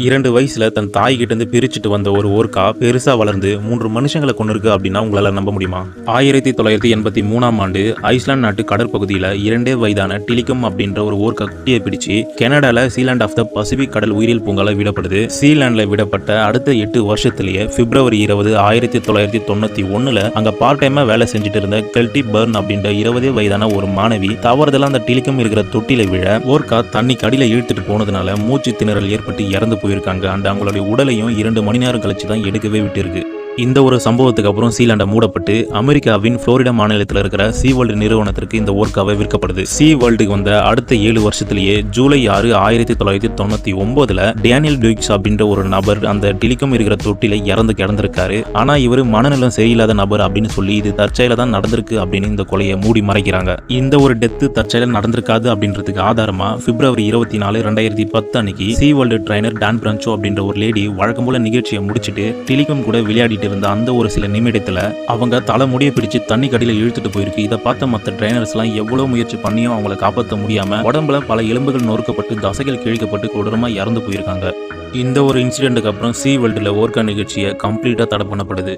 2 வயசுல தன் தாய் கிட்ட இருந்து பிரிச்சுட்டு வந்த ஒரு ஓர்கா பெருசா வளர்ந்து 3 மனுஷங்களை கொண்டிருக்கு அப்படின்னா உங்களால நம்ப முடியுமா? 1983ஆம் ஆண்டு ஐஸ்லாந்து நாட்டு கடற்பகுதியில 2 வயதான டிலிகம் அப்படின்ற ஒரு ஓர்கா குட்டியை பிடிச்சு கனடால சீலாண்ட் ஆஃப் த பசிபிக் கடல் உயிரியல் பூங்கால விடப்படுது. சீலாண்ட்ல விடப்பட்ட அடுத்த 8 வருஷத்திலேயே பிப்ரவரி 20, 1991ல அங்க பார்ட் டைமா வேலை செஞ்சுட்டு இருந்த கெல்டி பர்ன் அப்படின்ற 20 வயதான ஒரு மாணவி தவறுதலா அந்த டிலிகம் இருக்கிற தொட்டில விழ ஓர்கா தண்ணிக்கு அடியில இழுத்துட்டு போனதுனால மூச்சு திணறல் ஏற்பட்டு இறந்து போயிருக்காங்க. அண்ட் அவங்களுடைய உடலையும் 2 மணி நேரம் கழிச்சு தான் எடுக்கவே விட்டிருக்கு. இந்த ஒரு சம்பவத்துக்கு அப்புறம் சீலாண்டை மூடப்பட்டு அமெரிக்காவின் புளோரிடா மாநிலத்தில் இருக்கிற சீ வேர்ல்டு நிறுவனத்திற்கு இந்த ஓர்காவை விற்கப்படுது. சீ வேர்ல்டுக்கு வந்த அடுத்த 7 வருஷத்திலேயே ஜூலை 6, 1999ல டேனியல் டூக்ஸ் அப்படின்ற ஒரு நபர் அந்த டிலிகம் இருக்கிற தொட்டில இறந்து கிடந்திருக்காரு. ஆனா இவர் மனநலம் சரியில்லாத நபர் அப்படின்னு சொல்லி இது தற்செயல தான் நடந்திருக்கு அப்படின்னு இந்த கொலையை மூடி மறைக்கிறாங்க. இந்த ஒரு டெத்து தற்செயல நடந்திருக்காது அப்படின்றதுக்கு ஆதாரமா பிப்ரவரி 24, 2010 அன்னைக்கு சீ வேர்ல்டு ட்ரைனர் டான் பிரான்சோ அப்படின்ற ஒரு லேடி வழக்கம் போல நிகழ்ச்சியை முடிச்சுட்டு டிலிகம் கூட விளையாடிட்டு இருந்த அந்த ஒரு சில நிமிடத்துல அவங்க தலைமுடியை பிடிச்சு தண்ணி கடியில இழுத்துட்டு போயிருக்கு. இதை பார்த்த மற்ற ட்ரைனர்ஸ் எல்லாம் எவ்வளவு முயற்சி பண்ணியும் அவங்களை காப்பாற்ற முடியாம உடம்புல பல எலும்புகள் நொறுக்கப்பட்டு தசைகள் கிழிக்கப்பட்டு கொடூரமா இறந்து போயிருக்காங்க. இந்த ஒரு இன்சிடென்ட்டுக்கு அப்புறம் சீ வேர்ல்டுல ஓர்கா நிகழ்ச்சியை கம்ப்ளீட்டா தடை பண்ணப்படுது.